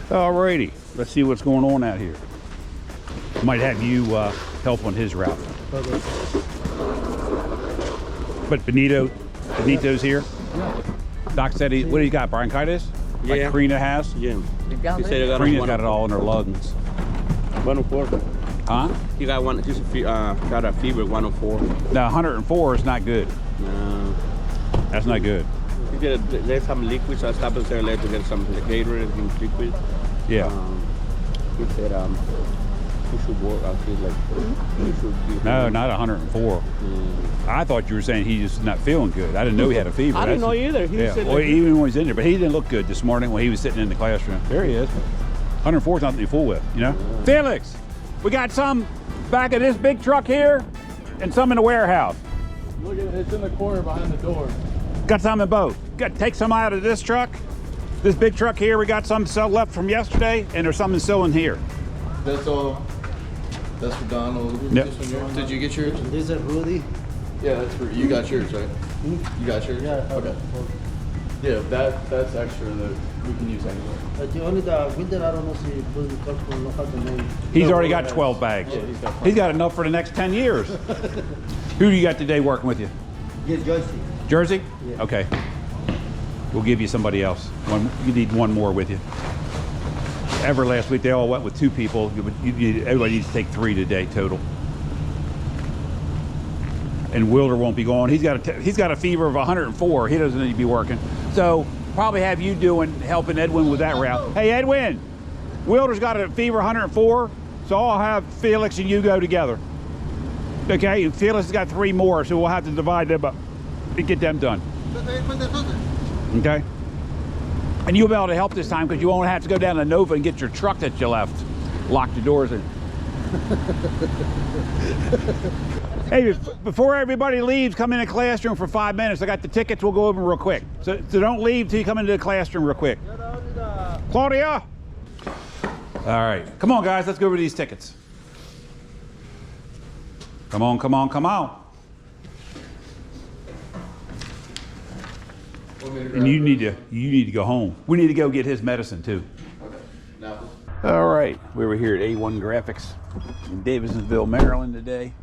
Alrighty, let's see what's going on out here. Might have you help on his route. Okay. But Benito's here. Yeah. Doc said what do you got, bronchitis? Yeah. Like Karina has? Yeah. He said Karina's got it all in her lungs. 104. Huh? He got one. Just got a fever. 104. No, 104 is not good. No. That's not good. He did. There's some liquid, so I stopped at there later to get some Gatorade and liquid. Yeah. He said he should work. I feel like he should. Be No, not 104. I thought you were saying he's just not feeling good. I didn't know he had a fever. I didn't know either. He said well, even when he was in there, but he didn't look good this morning when he was sitting in the classroom. There he is. 104 is nothing to fool with, you know? Yeah. Felix, we got some back of this big truck here and some in the warehouse. Look at it, it's in the corner behind the door. Got some in both. Got to take some out of this truck. This big truck here, we got some still left from yesterday, and there's something still in here. That's all. That's for Donald. Yep. Did you get yours? This is Rudy. Yeah, that's for you. Got yours, right? You got yours? Yeah. Okay. Yeah, that's extra that we can use anyway. The only the winter, I don't know if you put the cup on look at the name. He's already got 12 bags. Yeah, he's got enough for the next 10 years. Who do you got today working with you? Yes, Jersey. Jersey? Yeah. Okay. We'll give you somebody else. You need one more with you. Ever last week, they all went with 2 people. Everybody needs to take 3 today total. And Wilder won't be going. He's got a fever of 104. He doesn't need to be working. So probably have you helping Edwin with that route. Hey Edwin, Wilder's got a fever 104, so I'll have Felix and you go together. Okay, and Felix has got 3 more, so we'll have to divide them up and get them done. Okay? And you'll be able to help this time because you won't have to go down to Nova and get your truck that you left. Lock the doors in. Hey, before everybody leaves, come in the classroom for 5 minutes. I got the tickets. We'll go over real quick. So don't leave till you come into the classroom real quick. Claudia! All right. Come on, guys. Let's go over these tickets. Come on, come on, come on. And you need to go home. We need to go get his medicine too. Okay. Now. All right. We were here at A1 Graphics in Davisonville, Maryland today.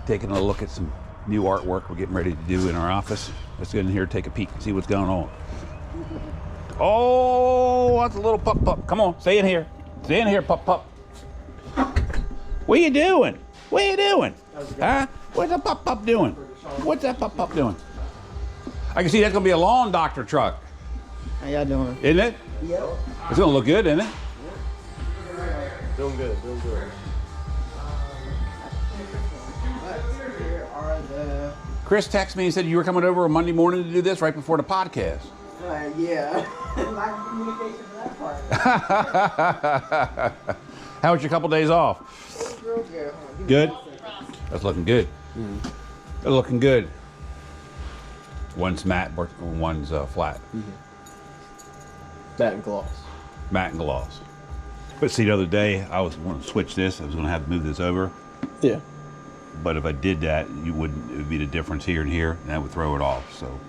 Taking a look at some new artwork we're getting ready to do in our office. Let's get in here and take a peek and see what's going on. Oh, that's a little pup. Come on, stay in here. Stay in here, pup. What are you doing? What are you doing? Huh? What's that pup doing? What's that pup doing? I can see that's gonna be a lawn doctor truck. How y'all doing? Isn't it? Yep. It's gonna look good, isn't it? Doing good. Chris texted me and said you were coming over on Monday morning to do this right before the podcast. Yeah. Lack of communication for that part. How was your couple days off? Real good. Good? That's looking good. They're looking good. One's matte, one's flat. Matte and gloss. Matte and gloss. But see, the other day, I was going to switch this. I was going to have to move this over. Yeah. But if I did that, it would be the difference here and here, and that would throw it off. So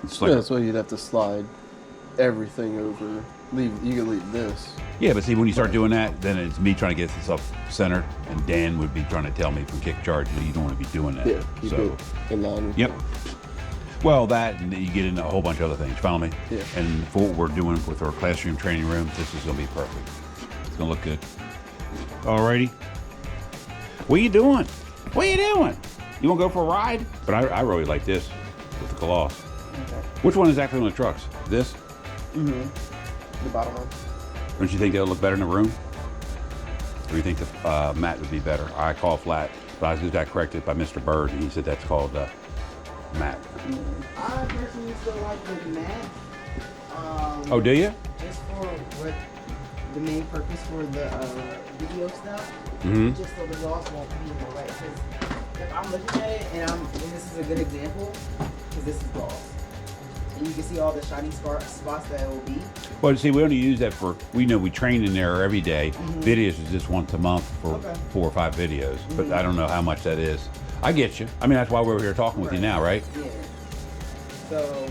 it's like, Yeah, that's why you'd have to slide everything over. You can leave this. yeah, but see, when you start doing that, then it's me trying to get this up centered, and Dan would be trying to tell me from kick charge, you don't want to be doing that. Yeah. You So, do it in line. yep. Well, that, and then you get into a whole bunch of other things. Follow me? Yeah. And for what we're doing with our classroom training room, this is going to be perfect. It's going to look good. Alrighty. What are you doing? What are you doing? You want to go for a ride? But I really like this with the gloss. Okay. Which one is actually on the trucks? This? The bottom one. Don't you think that'll look better in the room? Or do you think the matte would be better? I call flat, but I just got corrected by Mr. Bird, and he said that's called matte. I personally still like the matte. Oh, do you? Just for what the main purpose for the video stuff. Mm-hmm. Just so the gloss won't be in the way. Because if I'm looking at it, and this is a good example, because this is gloss. And you can see all the shiny spots that it will be. Well, see, we only use that for, we train in there every day. Videos is just once a month for 4 or 5 videos, but I don't know how much that is. I get you. I mean, that's why we're here talking with you now, right? Yeah. So,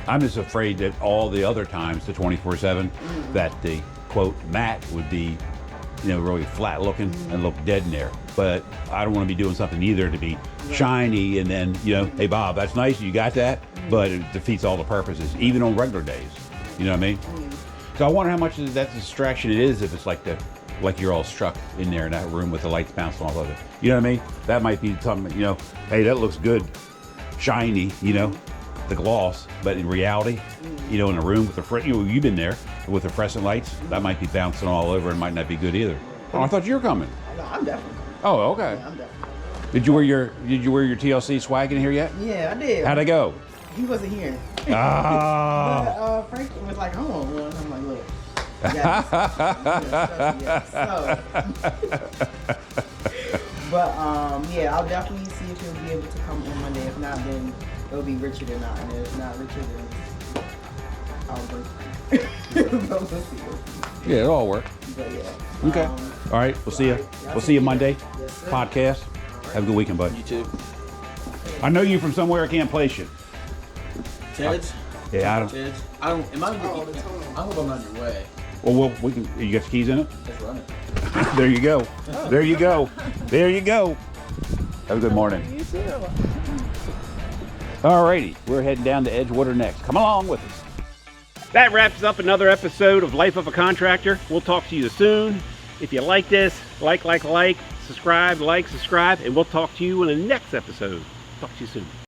I'm just afraid that all the other times, the 24/7, that the quote mat would be, you know, really flat looking and look dead in there. But I don't want to be doing something either to be shiny and then, you know, hey Bob, that's nice, you got that, but it defeats all the purposes, even on regular days. You know what I mean? So I wonder how much of that distraction it is if it's like you're all struck in there in that room with the lights bouncing off of it. You know what I mean? That might be something, you know, hey, that looks good, shiny, you know, the gloss, but in reality, you know, in a room with the you've been there with the fluorescent lights, that might be bouncing all over and might not be good either. Oh, I thought you were coming. No, I'm definitely. Oh, okay. Yeah, I'm definitely. Did you wear your TLC swag in here yet? Yeah, I did. How'd it go? He wasn't here. Ah. But Frank was like, I want one. I'm like, look. Yes. Yes. So, but yeah, I'll definitely see if he'll be able to come on Monday. If not, then it'll be Richard and I. And if not Richard, then I'll bring Frank. But we'll see. Yeah, it'll all work. But yeah. Okay. All right. We'll see you. We'll see you Monday. Yes, sir. Podcast. Have a good weekend, bud. You too. I know you from somewhere. I can't place you. Ted's? Yeah, I don't. Ted's? I don't. Am I? I hope I'm not in your way. Well, we can. You got the keys in it? Let's run it. There you go. There you go. There you go. Have a good morning. You too. Alrighty, we're heading down to Edgewater next. Come along with us. That wraps up another episode of Life of a Contractor. We'll talk to you soon. If you like this, like, subscribe, subscribe, and we'll talk to you in the next episode. Talk to you soon.